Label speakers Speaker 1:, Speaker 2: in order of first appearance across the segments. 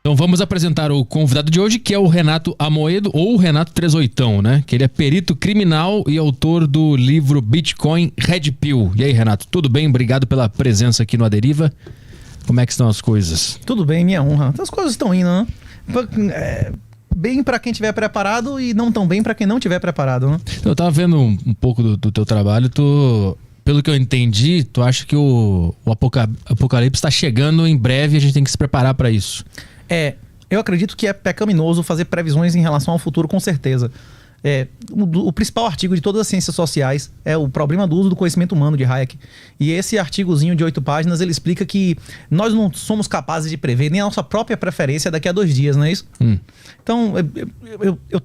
Speaker 1: Então vamos apresentar o convidado de hoje, que é o Renato Amoedo, ou o Renato Trezoitão, né? Que ele é perito criminal e autor do livro Bitcoin Red Pill. E aí, Renato, tudo bem? Obrigado pela presença aqui no A Deriva. Como é que estão as coisas?
Speaker 2: Tudo bem, minha honra. As coisas estão indo, né? Bem para quem estiver preparado e não tão bem para quem não estiver preparado, né?
Speaker 1: Eu tava vendo um pouco do teu trabalho, pelo que eu entendi, tu acha que o apocalipse está chegando em breve e a gente tem que se preparar para isso.
Speaker 2: Eu acredito que é pecaminoso fazer previsões em relação ao futuro, com certeza. O principal artigo de todas as ciências sociais é o problema do uso do conhecimento humano de Hayek. E esse artigozinho de 8 páginas, ele explica que nós não somos capazes de prever nem a nossa própria preferência daqui a 2 dias, não é isso? Então,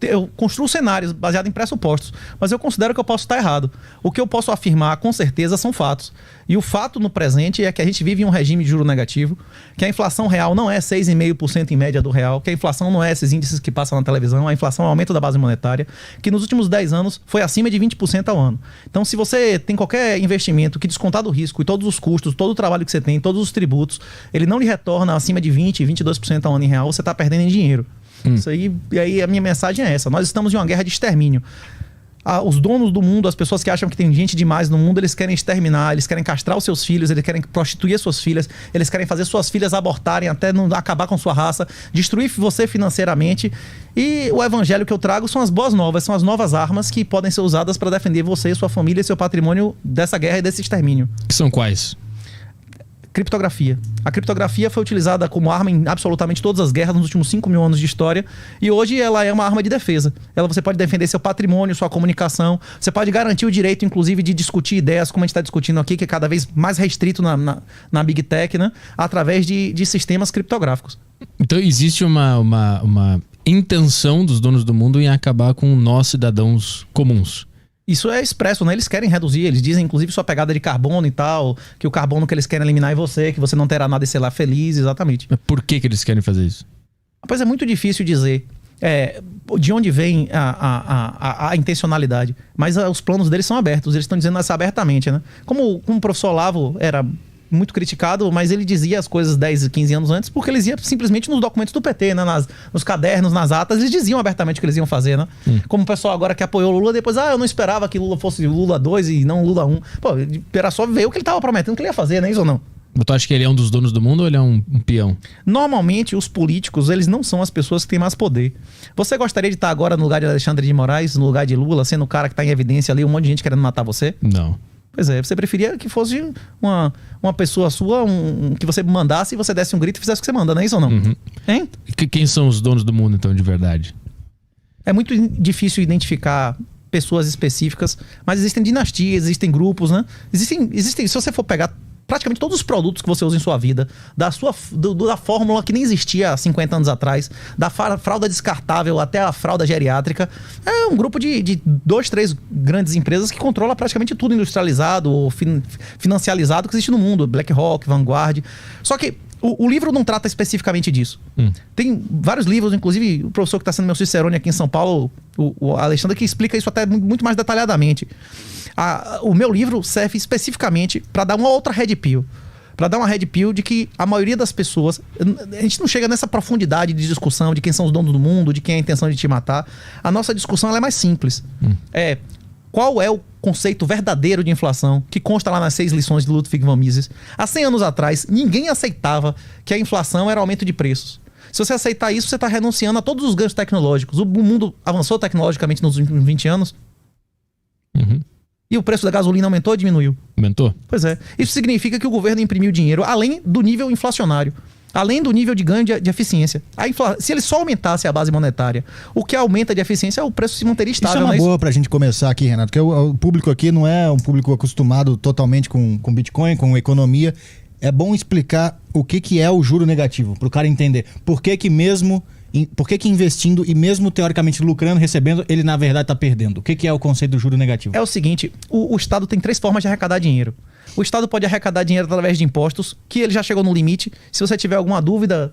Speaker 2: eu construo cenários baseados em pressupostos, mas eu considero que eu posso estar errado. O que eu posso afirmar, com certeza, são fatos. E o fato no presente é que a gente vive em um regime de juro negativo, que a inflação real não é 6,5% em média do real, que a inflação não é esses índices que passam na televisão, a inflação é o aumento da base monetária, que nos últimos 10 anos foi acima de 20% ao ano. Então, se você tem qualquer investimento que descontar do risco e todos os custos, todo o trabalho que você tem, todos os tributos, ele não lhe retorna acima de 20%, 22% ao ano em real, você está perdendo em dinheiro. Isso aí, e aí a minha mensagem é essa: nós estamos em uma guerra de extermínio. Os donos do mundo, as pessoas que acham que tem gente demais no mundo, eles querem exterminar, eles querem castrar os seus filhos, eles querem prostituir as suas filhas, eles querem fazer suas filhas abortarem até não acabar com sua raça, destruir você financeiramente. E o evangelho que eu trago são as boas novas, são as novas armas que podem ser usadas para defender você, sua família e seu patrimônio dessa guerra e desse extermínio.
Speaker 1: Que são quais?
Speaker 2: Criptografia. A criptografia foi utilizada como arma em absolutamente todas as guerras nos últimos 5.000 anos de história, e hoje ela é uma arma de defesa. Você pode defender seu patrimônio, sua comunicação, você pode garantir o direito, inclusive, de discutir ideias, como a gente está discutindo aqui, que é cada vez mais restrito na Big Tech, né? Através de sistemas criptográficos.
Speaker 1: Então existe uma intenção dos donos do mundo em acabar com nós, cidadãos comuns.
Speaker 2: Isso é expresso, né? Eles querem reduzir, eles dizem, inclusive, sua pegada de carbono e tal, que o carbono que eles querem eliminar é você, que você não terá nada e ser lá feliz, exatamente.
Speaker 1: Mas por que eles querem fazer isso?
Speaker 2: Pois é muito difícil dizer de onde vem a intencionalidade, mas os planos deles são abertos, eles estão dizendo isso abertamente, né? Como o professor Olavo era muito criticado, mas ele dizia as coisas 10 e 15 anos antes, porque eles iam simplesmente nos documentos do PT, né? Nos cadernos, nas atas, eles diziam abertamente o que eles iam fazer, né? Como o pessoal agora que apoiou o Lula, depois, eu não esperava que Lula fosse Lula 2 e não Lula 1. Pô, era só ver o que ele estava prometendo que ele ia fazer, né? Isso ou não?
Speaker 1: Tu acha que ele é um dos donos do mundo ou ele é um peão?
Speaker 2: Normalmente, os políticos, eles não são as pessoas que têm mais poder. Você gostaria de estar agora no lugar de Alexandre de Moraes, no lugar de Lula, sendo o cara que está em evidência ali, um monte de gente querendo matar você?
Speaker 1: Não.
Speaker 2: Pois é, você preferia que fosse uma pessoa sua, que você mandasse e você desse um grito e fizesse o que você manda, não é isso ou não? Hein?
Speaker 1: Quem são os donos do mundo, então, de verdade?
Speaker 2: É muito difícil identificar pessoas específicas, mas existem dinastias, existem grupos, né? Existem, se você for pegar praticamente todos os produtos que você usa em sua vida, da fórmula que nem existia há 50 anos atrás, da fralda descartável até a fralda geriátrica, é um grupo de 2, 3 grandes empresas que controla praticamente tudo industrializado ou financializado que existe no mundo, BlackRock, Vanguard. Só que o livro não trata especificamente disso. Tem vários livros, inclusive o professor que está sendo meu cicerone aqui em São Paulo, o Alexandre, que explica isso até muito mais detalhadamente. O meu livro serve especificamente para dar uma outra red pill. Para dar uma red pill de que a maioria das pessoas... A gente não chega nessa profundidade de discussão de quem são os donos do mundo, de quem é a intenção de te matar. A nossa discussão ela é mais simples. Qual é o conceito verdadeiro de inflação que consta lá nas 6 lições de Ludwig von Mises? Há 100 anos atrás, ninguém aceitava que a inflação era aumento de preços. Se você aceitar isso, você está renunciando a todos os ganhos tecnológicos. O mundo avançou tecnologicamente nos últimos 20 anos. E o preço da gasolina aumentou ou diminuiu?
Speaker 1: Aumentou.
Speaker 2: Pois é. Isso significa que o governo imprimiu dinheiro além do nível inflacionário, além do nível de ganho de eficiência. Se ele só aumentasse a base monetária, o que aumenta de eficiência, o preço se manteria estável.
Speaker 3: Isso é uma boa pra gente começar aqui, Renato, porque o público aqui não é um público acostumado totalmente com Bitcoin, com economia. É bom explicar o que é o juro negativo, pro cara entender. Por que investindo e mesmo teoricamente lucrando, recebendo, ele na verdade está perdendo? O que é o conceito do juro negativo?
Speaker 2: É o seguinte, o Estado tem 3 formas de arrecadar dinheiro. O Estado pode arrecadar dinheiro através de impostos, que ele já chegou no limite. Se você tiver alguma dúvida,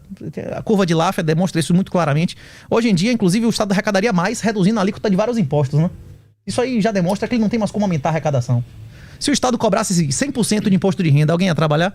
Speaker 2: a curva de Laffer demonstra isso muito claramente. Hoje em dia, inclusive, o Estado arrecadaria mais, reduzindo a alíquota de vários impostos, né? Isso aí já demonstra que ele não tem mais como aumentar a arrecadação. Se o Estado cobrasse 100% de imposto de renda, alguém ia trabalhar?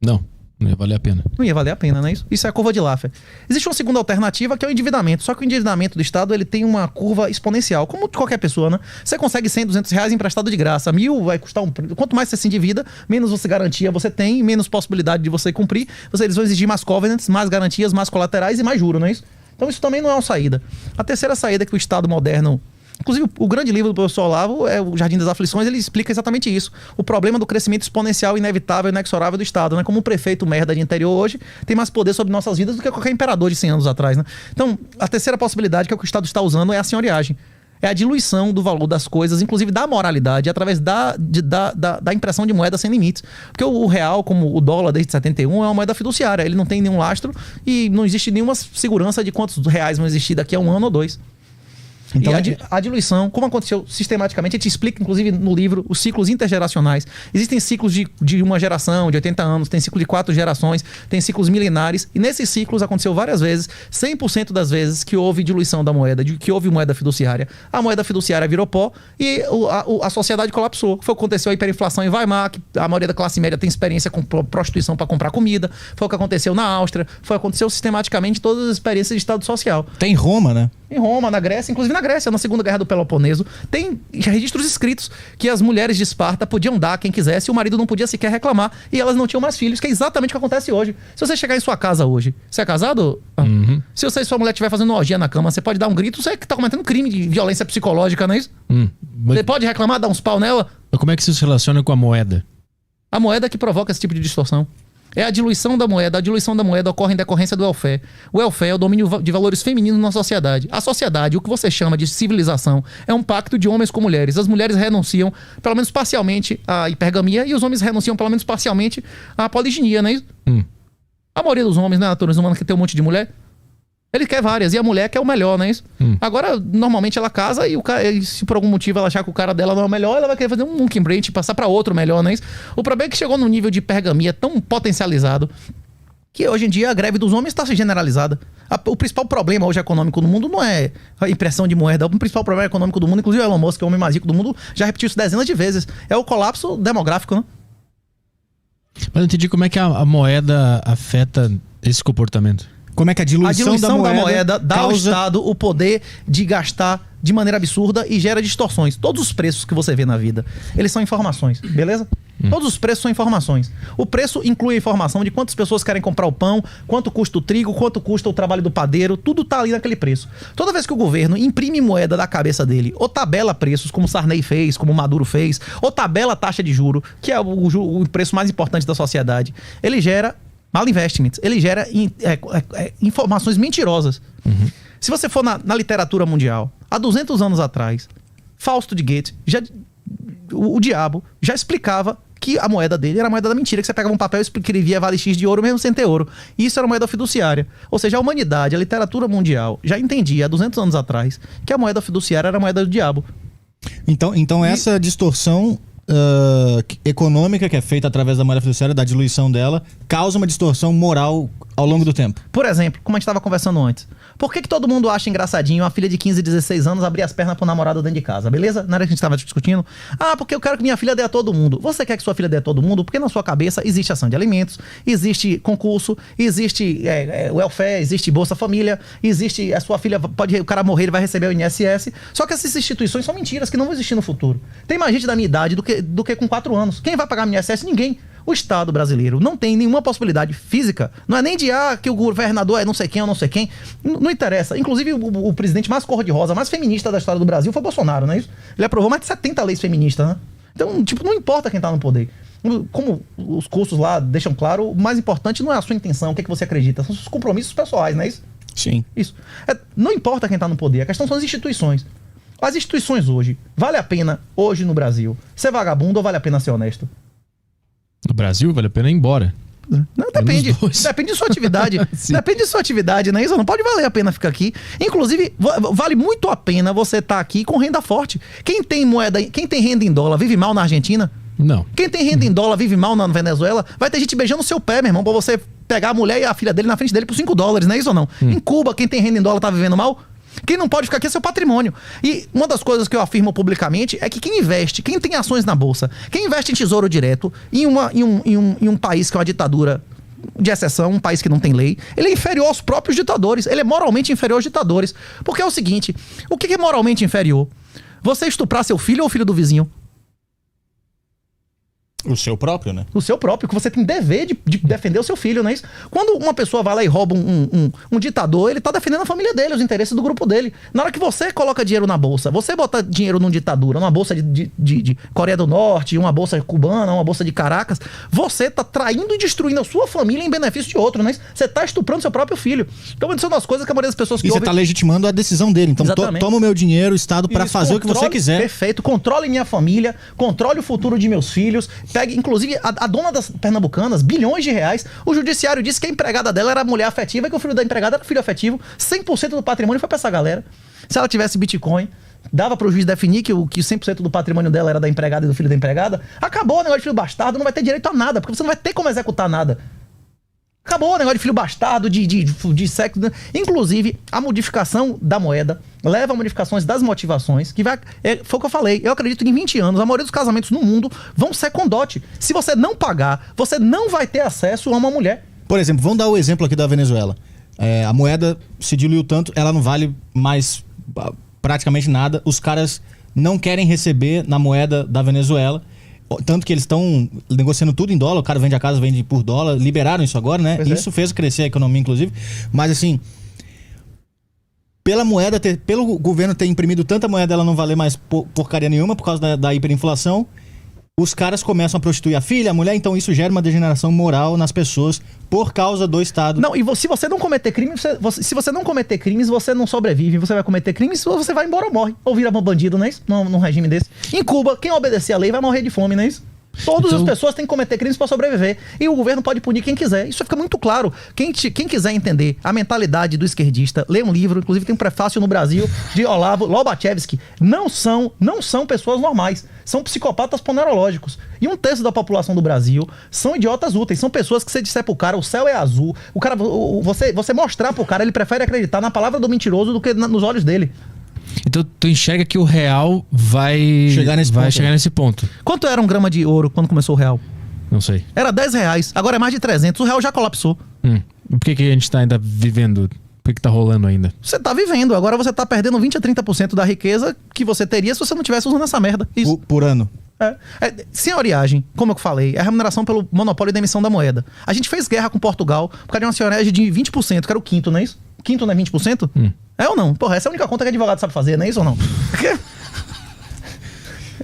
Speaker 1: Não. Não ia valer a pena.
Speaker 2: Não ia valer a pena, não é isso? Isso é a curva de Laffer. Existe uma segunda alternativa que é o endividamento. Só que o endividamento do Estado ele tem uma curva exponencial, como de qualquer pessoa, né? Você consegue 100, 200 reais emprestado de graça. 1.000 vai custar Quanto mais você se endivida, menos você garantia você tem, menos possibilidade de você cumprir. Eles vão exigir mais covenants, mais garantias, mais colaterais e mais juros, não é isso? Então isso também não é uma saída. A terceira saída que o Estado moderno... Inclusive, o grande livro do professor Olavo, o Jardim das Aflições, ele explica exatamente isso. O problema do crescimento exponencial, inevitável e inexorável do Estado, né? Como um prefeito merda de interior hoje tem mais poder sobre nossas vidas do que qualquer imperador de 100 anos atrás, né? Então, a terceira possibilidade que o Estado está usando é a senhoriagem. É a diluição do valor das coisas, inclusive da moralidade, através da impressão de moeda sem limites. Porque o real, como o dólar desde 71, é uma moeda fiduciária. Ele não tem nenhum lastro e não existe nenhuma segurança de quantos reais vão existir daqui a um ano ou dois. Então, e a diluição, como aconteceu sistematicamente, a gente explica, inclusive, no livro, os ciclos intergeracionais. Existem ciclos de uma geração, de 80 anos, tem ciclo de 4 gerações, tem ciclos milenares, e nesses ciclos aconteceu várias vezes, 100% das vezes que houve diluição da moeda, que houve moeda fiduciária. A moeda fiduciária virou pó e a sociedade colapsou. Foi o que aconteceu a hiperinflação em Weimar, que a maioria da classe média tem experiência com prostituição para comprar comida. Foi o que aconteceu na Áustria. Foi o que aconteceu sistematicamente em todas as experiências de Estado social.
Speaker 3: Tem em Roma, né?
Speaker 2: Em Roma, na Grécia, inclusive na Grécia, na Segunda Guerra do Peloponeso, tem registros escritos que as mulheres de Esparta podiam dar quem quisesse e o marido não podia sequer reclamar e elas não tinham mais filhos, que é exatamente o que acontece hoje. Se você chegar em sua casa hoje, você é casado?
Speaker 1: Uhum.
Speaker 2: Se você e sua mulher estiver fazendo orgia na cama, você pode dar um grito, você que está cometendo crime de violência psicológica, não é isso? Você pode reclamar, dar uns pau nela?
Speaker 1: Mas como é que isso se relaciona com a moeda?
Speaker 2: A moeda que provoca esse tipo de distorção. É a diluição da moeda. A diluição da moeda ocorre em decorrência do welfare. O welfare é o domínio de valores femininos na sociedade. A sociedade, o que você chama de civilização, é um pacto de homens com mulheres. As mulheres renunciam, pelo menos parcialmente, à hipergamia e os homens renunciam, pelo menos parcialmente, à poliginia, não é isso? A maioria dos homens, né, a natureza humana, que tem um monte de mulher, ele quer várias, e a mulher quer o melhor, não é isso? Agora, normalmente ela casa e o cara, se por algum motivo ela achar que o cara dela não é o melhor, ela vai querer fazer um monkey branch e passar pra outro melhor, não é isso? O problema é que chegou num nível de hipergamia tão potencializado que hoje em dia a greve dos homens está generalizada. O principal problema hoje econômico do mundo não é a impressão de moeda. O principal problema econômico do mundo, inclusive o Elon Musk, que é o homem mais rico do mundo, já repetiu isso dezenas de vezes. É o colapso demográfico, né?
Speaker 1: Mas eu não entendi como é que a moeda afeta esse comportamento.
Speaker 3: Como é que a diluição da moeda
Speaker 2: dá ao Estado o poder de gastar de maneira absurda e gera distorções. Todos os preços que você vê na vida, eles são informações, beleza? Todos os preços são informações. O preço inclui a informação de quantas pessoas querem comprar o pão, quanto custa o trigo, quanto custa o trabalho do padeiro, tudo tá ali naquele preço. Toda vez que o governo imprime moeda da cabeça dele, ou tabela preços, como o Sarney fez, como o Maduro fez, ou tabela taxa de juro, que é o preço mais importante da sociedade, ele gera malinvestments, ele gera informações mentirosas. Se você for na literatura mundial, há 200 anos atrás, Fausto de Goethe, o diabo já explicava que a moeda dele era a moeda da mentira, que você pegava um papel e escrevia vale X de ouro mesmo sem ter ouro. E isso era moeda fiduciária. Ou seja, a humanidade, a literatura mundial já entendia há 200 anos atrás que a moeda fiduciária era a moeda do diabo.
Speaker 3: Então essa distorção econômica que é feita através da moeda fiduciária, da diluição dela, causa uma distorção moral ao longo do tempo.
Speaker 2: Por exemplo, como a gente estava conversando antes, por que todo mundo acha engraçadinho uma filha de 15, 16 anos abrir as pernas pro namorado dentro de casa, beleza? Na hora que a gente estava discutindo, porque eu quero que minha filha dê a todo mundo. Você quer que sua filha dê a todo mundo? Porque na sua cabeça existe ação de alimentos, existe concurso, existe welfare, existe Bolsa Família, existe a sua filha, o cara morrer, ele vai receber o INSS. Só que essas instituições são mentiras que não vão existir no futuro. Tem mais gente da minha idade do que com 4 anos. Quem vai pagar o INSS? Ninguém. O Estado brasileiro não tem nenhuma possibilidade física. Não é nem de que o governador é não sei quem ou não sei quem. Não interessa. Inclusive, o presidente mais cor-de-rosa, mais feminista da história do Brasil foi Bolsonaro, não é isso? Ele aprovou mais de 70 leis feministas, né? Então, não importa quem tá no poder. Como os cursos lá deixam claro, o mais importante não é a sua intenção, o que você acredita, são os compromissos pessoais, não é isso?
Speaker 3: Sim.
Speaker 2: Isso. Não importa quem tá no poder, a questão são as instituições. As instituições hoje, vale a pena, hoje no Brasil, ser vagabundo ou vale a pena ser honesto?
Speaker 1: No Brasil, vale a pena ir embora.
Speaker 2: Não, depende de sua atividade. Depende de sua atividade, não é isso? Não pode valer a pena ficar aqui. Inclusive, vale muito a pena você estar aqui com renda forte. Quem tem renda em dólar vive mal na Argentina?
Speaker 1: Não.
Speaker 2: Quem tem renda em dólar vive mal na Venezuela? Vai ter gente beijando o seu pé, meu irmão, pra você pegar a mulher e a filha dele na frente dele por $5, não é isso ou não? Em Cuba, quem tem renda em dólar tá vivendo mal? Quem não pode ficar aqui é seu patrimônio. E uma das coisas que eu afirmo publicamente é que quem investe, quem tem ações na bolsa, quem investe em tesouro direto em um país que é uma ditadura de exceção, um país que não tem lei, ele é inferior aos próprios ditadores. Ele é moralmente inferior aos ditadores. Porque é o seguinte, o que é moralmente inferior? Você estuprar seu filho ou o filho do vizinho?
Speaker 3: O seu próprio, né?
Speaker 2: O seu próprio, que você tem dever de defender o seu filho, não é isso? Quando uma pessoa vai lá e rouba um ditador, ele tá defendendo a família dele, os interesses do grupo dele. Na hora que você coloca dinheiro na bolsa, você bota dinheiro numa ditadura, numa bolsa de Coreia do Norte, uma bolsa cubana, uma bolsa de Caracas, você tá traindo e destruindo a sua família em benefício de outro, não é isso? Você tá estuprando seu próprio filho. Então, isso é uma das coisas que a maioria das pessoas que
Speaker 3: E você tá legitimando a decisão dele. Então, toma o meu dinheiro, Estado, pra fazer o que você quiser.
Speaker 2: Perfeito. Controle minha família, controle o futuro de meus filhos. Pegue, inclusive, a dona das Pernambucanas, bilhões de reais, o judiciário disse que a empregada dela era mulher afetiva e que o filho da empregada era filho afetivo. 100% do patrimônio foi pra essa galera. Se ela tivesse Bitcoin, dava pro juiz definir que 100% do patrimônio dela era da empregada e do filho da empregada. Acabou o negócio de filho bastardo, não vai ter direito a nada, porque você não vai ter como executar nada. Acabou o negócio de filho bastardo, de sexo. Inclusive, a modificação da moeda leva a modificações das motivações, que foi o que eu falei. Eu acredito que em 20 anos, a maioria dos casamentos no mundo vão ser com dote. Se você não pagar, você não vai ter acesso a uma mulher.
Speaker 3: Por exemplo, vamos dar o exemplo aqui da Venezuela. A moeda se diluiu tanto, ela não vale mais praticamente nada. Os caras não querem receber na moeda da Venezuela. Tanto que eles estão negociando tudo em dólar, o cara vende a casa, vende por dólar, liberaram isso agora, né? Isso fez crescer a economia, inclusive. Mas assim, pelo governo ter imprimido tanta moeda, ela não valer mais porcaria nenhuma por causa da hiperinflação, os caras começam a prostituir a filha, a mulher, então isso gera uma degeneração moral nas pessoas por causa do Estado.
Speaker 2: Não, e se você não cometer crimes, se você não cometer crimes, você não sobrevive. Você vai cometer crimes, ou você vai embora ou morre. Ou vira um bandido, não é isso? Num regime desse. Em Cuba, quem obedecer à lei vai morrer de fome, não é isso? Todas as pessoas têm que cometer crimes para sobreviver. E o governo pode punir quem quiser. Isso fica muito claro. Quem quiser entender a mentalidade do esquerdista, lê um livro, inclusive tem um prefácio no Brasil de Olavo Lobachevsky. Não são pessoas normais. São psicopatas ponerológicos. E 1/3 da população do Brasil são idiotas úteis. São pessoas que você disser pro cara, o céu é azul. O cara, você mostrar pro cara, ele prefere acreditar na palavra do mentiroso do que nos olhos dele.
Speaker 1: Então tu enxerga que o real vai chegar nesse ponto.
Speaker 2: Quanto era um grama de ouro quando começou o real?
Speaker 1: Não sei.
Speaker 2: Era R$10, agora é mais de 300. O real já colapsou.
Speaker 1: Por que a gente tá ainda vivendo? Por que tá rolando ainda?
Speaker 2: Você tá vivendo, agora você tá perdendo 20 a 30% da riqueza que você teria se você não tivesse usando essa merda. Isso.
Speaker 3: Por ano.
Speaker 2: Senhoriagem, como eu falei, é a remuneração pelo monopólio da emissão da moeda. A gente fez guerra com Portugal por causa de uma senhoriagem de 20%, que era o quinto, não é isso? Quinto não é 20%? É ou não? Porra, essa é a única conta que advogado sabe fazer, não é isso ou não?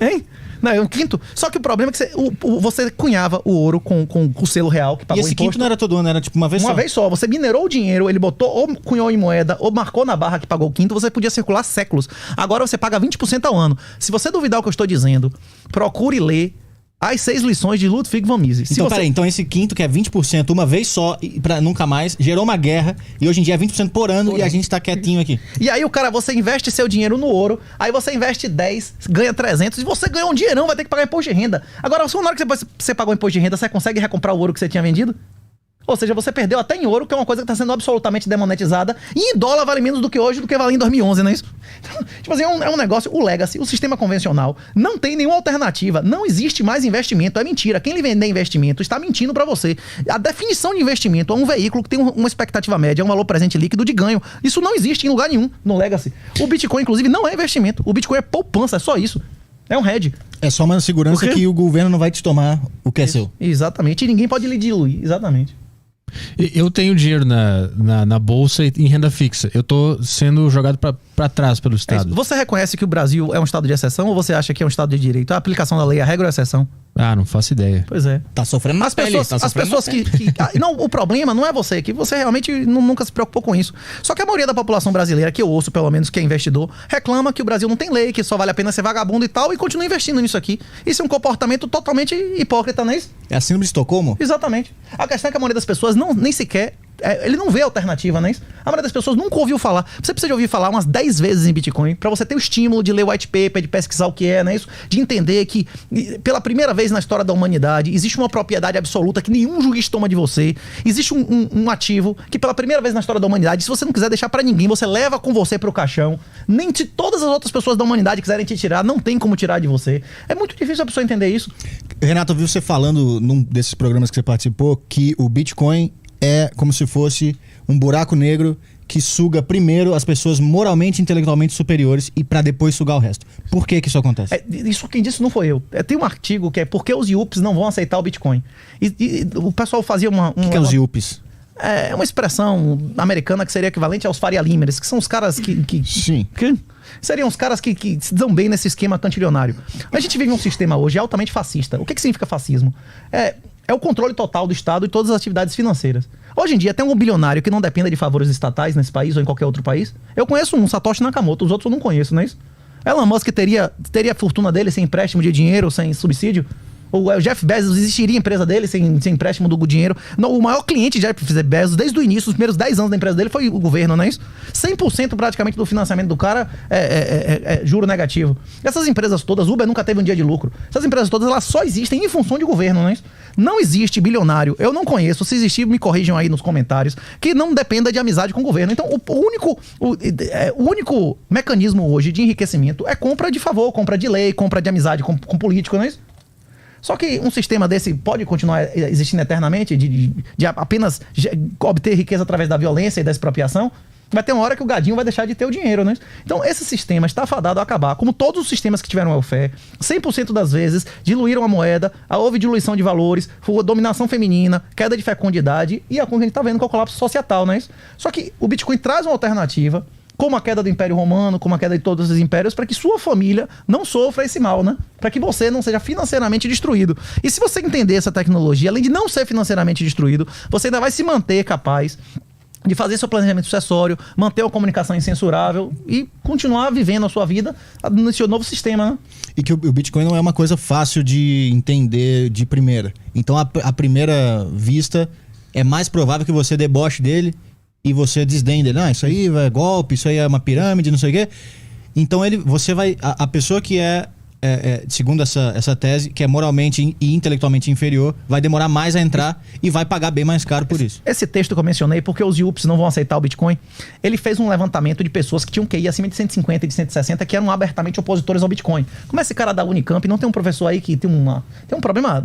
Speaker 2: Hein? Não, é um quinto. Só que o problema é que você cunhava o ouro com o selo real que pagou
Speaker 3: imposto. E esse quinto não era todo ano, era tipo uma vez só?
Speaker 2: Uma vez só. Você minerou o dinheiro, ele botou ou cunhou em moeda ou marcou na barra que pagou o quinto, você podia circular séculos. Agora você paga 20% ao ano. Se você duvidar o que eu estou dizendo, procure ler As 6 lições de Ludwig von Mises.
Speaker 3: Então, peraí, então esse quinto, que é 20% uma vez só, pra nunca mais, gerou uma guerra, e hoje em dia é 20% por ano, e a gente tá quietinho aqui.
Speaker 2: E aí você investe seu dinheiro no ouro, aí você investe 10, ganha 300, e você ganhou um dinheirão, vai ter que pagar imposto de renda. Agora, na hora que você pagou imposto de renda, você consegue recomprar o ouro que você tinha vendido? Ou seja, você perdeu até em ouro, que é uma coisa que está sendo absolutamente demonetizada. E em dólar vale menos do que hoje, do que valia em 2011, não é isso? Então, tipo assim, é um negócio, o legacy, o sistema convencional, não tem nenhuma alternativa. Não existe mais investimento. É mentira. Quem lhe vender investimento está mentindo para você. A definição de investimento é um veículo que tem uma expectativa média, um valor presente líquido de ganho. Isso não existe em lugar nenhum no legacy. O Bitcoin, inclusive, não é investimento. O Bitcoin é poupança, é só isso. É um hedge.
Speaker 3: É só uma segurança que o governo não vai te tomar o que é seu.
Speaker 2: Exatamente. E ninguém pode lhe diluir. Exatamente.
Speaker 1: Eu tenho dinheiro na bolsa e em renda fixa. Eu tô sendo jogado para trás pelo Estado.
Speaker 2: Você reconhece que o Brasil é um estado de exceção ou você acha que é um estado de direito? A aplicação da lei, a regra ou a exceção?
Speaker 1: Não faço ideia.
Speaker 2: Pois é.
Speaker 3: Tá sofrendo
Speaker 2: as pessoas que não, o problema não é você, que você realmente nunca se preocupou com isso. Só que a maioria da população brasileira, que eu ouço pelo menos que é investidor, reclama que o Brasil não tem lei, que só vale a pena ser vagabundo e tal, e continua investindo nisso aqui. Isso é um comportamento totalmente hipócrita, não é isso?
Speaker 3: É a síndrome de Estocolmo?
Speaker 2: Exatamente. A questão é que a maioria das pessoas nem sequer ele não vê alternativa, não é isso? A maioria das pessoas nunca ouviu falar. Você precisa de ouvir falar umas 10 vezes em Bitcoin para você ter o estímulo de ler white paper, de pesquisar o que é, não é isso? De entender que, pela primeira vez na história da humanidade, existe uma propriedade absoluta que nenhum juiz toma de você. Existe um ativo que, pela primeira vez na história da humanidade, se você não quiser deixar para ninguém, você leva com você pro caixão. Nem se todas as outras pessoas da humanidade quiserem te tirar, não tem como tirar de você. É muito difícil a pessoa entender isso.
Speaker 3: Renato, eu vi você falando num desses programas que você participou que o Bitcoin é como se fosse um buraco negro que suga primeiro as pessoas moralmente e intelectualmente superiores e para depois sugar o resto. Por que isso acontece?
Speaker 2: Isso quem disse não foi eu. Tem um artigo que é por que os IUPs não vão aceitar o Bitcoin. E o pessoal fazia o que
Speaker 3: é os IUPs?
Speaker 2: É uma expressão americana que seria equivalente aos Faria Limers, que são os caras
Speaker 3: Sim.
Speaker 2: que seriam os caras que se dão bem nesse esquema cantilionário. A gente vive um sistema hoje altamente fascista. O que significa fascismo? É o controle total do Estado e todas as atividades financeiras. Hoje em dia, tem um bilionário que não dependa de favores estatais nesse país ou em qualquer outro país. Eu conheço um, Satoshi Nakamoto, os outros eu não conheço, não é isso? Elon Musk teria a fortuna dele sem empréstimo de dinheiro, sem subsídio? O Jeff Bezos, existiria a empresa dele sem empréstimo do dinheiro? Não, o maior cliente de Jeff Bezos, desde o início, os primeiros 10 anos da empresa dele, foi o governo, não é isso? 100% praticamente do financiamento do cara é juro negativo. Essas empresas todas, Uber nunca teve um dia de lucro. Essas empresas todas, elas só existem em função de governo, não é isso? Não existe bilionário, eu não conheço, se existir, me corrijam aí nos comentários, que não dependa de amizade com o governo. Então, o único mecanismo hoje de enriquecimento é compra de favor, compra de lei, compra de amizade com político, não é isso? Só que um sistema desse pode continuar existindo eternamente, de apenas obter riqueza através da violência e da expropriação? Vai ter uma hora que o gadinho vai deixar de ter o dinheiro, né? Então, esse sistema está fadado a acabar. Como todos os sistemas que tiveram welfare, 100% das vezes diluíram a moeda, houve diluição de valores, dominação feminina, queda de fecundidade e a que a gente está vendo, que é o colapso societal, não é isso? Só que o Bitcoin traz uma alternativa, como a queda do Império Romano, como a queda de todos os impérios, para que sua família não sofra esse mal, né? Para que você não seja financeiramente destruído. E se você entender essa tecnologia, além de não ser financeiramente destruído, você ainda vai se manter capaz de fazer seu planejamento sucessório, manter uma comunicação incensurável e continuar vivendo a sua vida nesse novo sistema, né?
Speaker 3: E que o Bitcoin não é uma coisa fácil de entender de primeira. Então, à primeira vista, é mais provável que você deboche dele e você desdenhe dele. Isso aí é golpe, isso aí é uma pirâmide, não sei o quê. Então, você vai... A pessoa que segundo essa tese, que é moralmente e intelectualmente inferior, vai demorar mais a entrar e vai pagar bem mais caro por isso.
Speaker 2: Esse texto que eu mencionei, porque os IUPs não vão aceitar o Bitcoin, ele fez um levantamento de pessoas que tinham QI acima de 150 e de 160, que eram abertamente opositores ao Bitcoin. Como esse cara da Unicamp, não tem um professor aí que tem um problema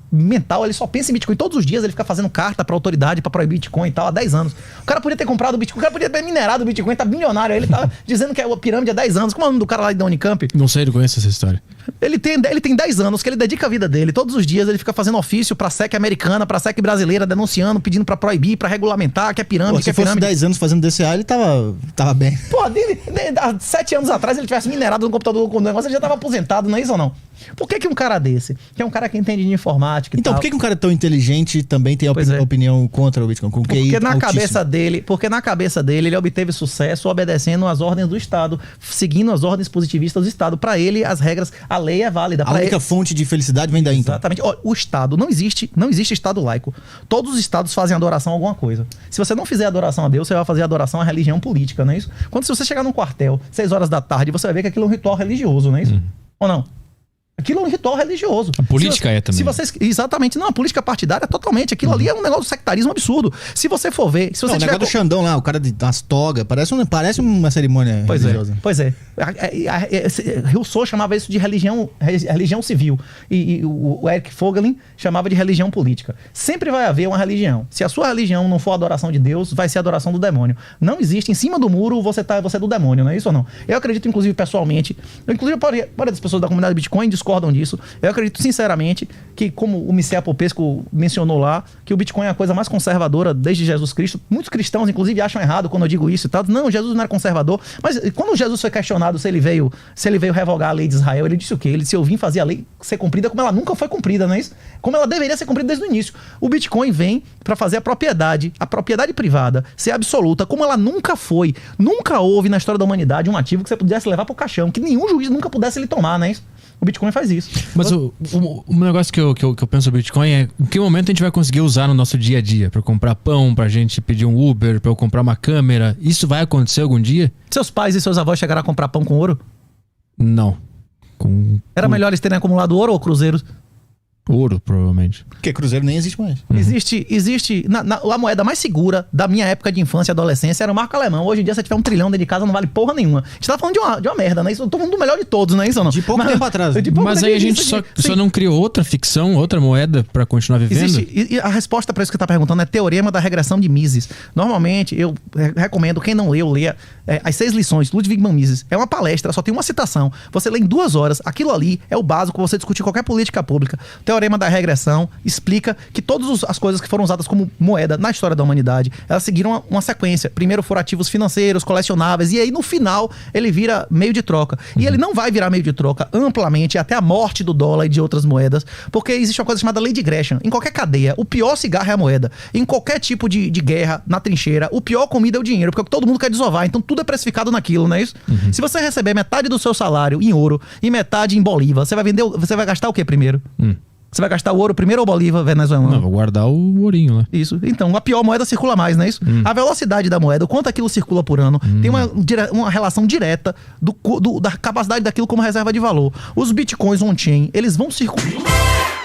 Speaker 2: mental, ele só pensa em Bitcoin todos os dias, ele fica fazendo carta pra autoridade pra proibir Bitcoin e tal, há 10 anos. O cara podia ter comprado o Bitcoin, o cara podia ter minerado o Bitcoin, tá bilionário, ele tá dizendo que é a pirâmide há 10 anos. Como é o nome do cara lá da Unicamp?
Speaker 1: Não sei, não conheço essa história.
Speaker 2: Ele tem 10 anos que ele dedica a vida dele. Todos os dias ele fica fazendo ofício pra SEC americana, pra SEC brasileira, denunciando, pedindo pra proibir, pra regulamentar, que é pirâmide, que é pirâmide.
Speaker 3: Se fosse 10 anos fazendo DCA, ele tava bem.
Speaker 2: Pô, há 7 anos atrás ele tivesse minerado no computador com o negócio, ele já tava aposentado, não é isso ou não? Por que um cara desse, que é um cara que entende de informática e
Speaker 3: então,
Speaker 2: tal...
Speaker 3: por que um cara tão inteligente também tem opinião contra o Bitcoin?
Speaker 2: Porque na cabeça dele ele obteve sucesso obedecendo às ordens do Estado, seguindo as ordens positivistas do Estado. Pra ele, as regras, a lei é válida.
Speaker 3: A única fonte de felicidade vem daí, então.
Speaker 2: Exatamente. O Estado, não existe Estado laico. Todos os Estados fazem adoração a alguma coisa. Se você não fizer adoração a Deus, você vai fazer adoração à religião política, não é isso? Se você chegar num quartel, 6 horas da tarde, você vai ver que aquilo é um ritual religioso, não é isso? Ou não? Aquilo é um ritual religioso.
Speaker 1: A política também.
Speaker 2: Exatamente. Não, a política partidária totalmente. Aquilo ali é um negócio de sectarismo absurdo. Se você for ver... Se você
Speaker 3: o negócio do Xandão lá, o cara das togas, parece uma cerimônia religiosa.
Speaker 2: Pois é. Rousseau chamava isso de religião civil. E o Eric Voegelin chamava de religião política. Sempre vai haver uma religião. Se a sua religião não for a adoração de Deus, vai ser a adoração do demônio. Não existe. Em cima do muro, você é do demônio, não é isso ou não? Eu acredito, inclusive, pessoalmente... Inclusive, a maioria das pessoas da comunidade Bitcoin discordam disso. Eu acredito sinceramente que, como o Michel Popesco mencionou lá, que o Bitcoin é a coisa mais conservadora desde Jesus Cristo. Muitos cristãos, inclusive, acham errado quando eu digo isso e tal. Não, Jesus não era conservador. Mas quando Jesus foi questionado se ele veio revogar a lei de Israel, ele disse o quê? Ele disse: eu vim fazer a lei ser cumprida como ela nunca foi cumprida, não é isso? Como ela deveria ser cumprida desde o início. O Bitcoin vem para fazer a propriedade privada ser absoluta como ela nunca foi. Nunca houve na história da humanidade um ativo que você pudesse levar pro caixão, que nenhum juiz nunca pudesse lhe tomar, não é isso? O Bitcoin faz isso.
Speaker 1: Mas o negócio que eu penso sobre Bitcoin é em que momento a gente vai conseguir usar no nosso dia a dia? Pra comprar pão, pra gente pedir um Uber, pra eu comprar uma câmera. Isso vai acontecer algum dia?
Speaker 2: Seus pais e seus avós chegaram a comprar pão com ouro?
Speaker 1: Não.
Speaker 2: Era melhor eles terem acumulado ouro ou cruzeiros?
Speaker 1: Ouro, provavelmente.
Speaker 3: Porque cruzeiro nem existe mais.
Speaker 2: Existe a moeda mais segura da minha época de infância e adolescência era o marco alemão. Hoje em dia, se tiver 1 trilhão dentro de casa, não vale porra nenhuma. A gente tá falando de uma merda, né? Isso, eu tô falando do melhor de todos, né? Isso não?
Speaker 3: De pouco tempo atrás.
Speaker 1: Mas aí a gente só não criou outra ficção, outra moeda pra continuar vivendo?
Speaker 2: E a resposta pra isso que você tá perguntando é teorema da regressão de Mises. Normalmente, eu recomendo, quem não leu, leia as 6 lições, Ludwig van Mises. É uma palestra, só tem uma citação. Você lê em 2 horas. Aquilo ali é o básico pra você discutir qualquer política pública. Teorema da regressão explica que todas as coisas que foram usadas como moeda na história da humanidade, elas seguiram uma sequência. Primeiro foram ativos financeiros, colecionáveis, e aí no final ele vira meio de troca. E ele não vai virar meio de troca amplamente até a morte do dólar e de outras moedas, porque existe uma coisa chamada lei de Gresham. Em qualquer cadeia, o pior cigarro é a moeda. Em qualquer tipo de guerra, na trincheira, o pior comida é o dinheiro, porque todo mundo quer desovar, então tudo é precificado naquilo, não é isso? Se você receber metade do seu salário em ouro e metade em bolívar, você vai gastar o que primeiro? Você vai gastar o ouro primeiro ou Bolívar venezuelano?
Speaker 1: Não, vou guardar o ourinho lá.
Speaker 2: Isso. Então, a pior moeda circula mais, não é isso? A velocidade da moeda, o quanto aquilo circula por ano, tem uma relação direta da capacidade daquilo como reserva de valor. Os bitcoins on-chain, eles vão circular...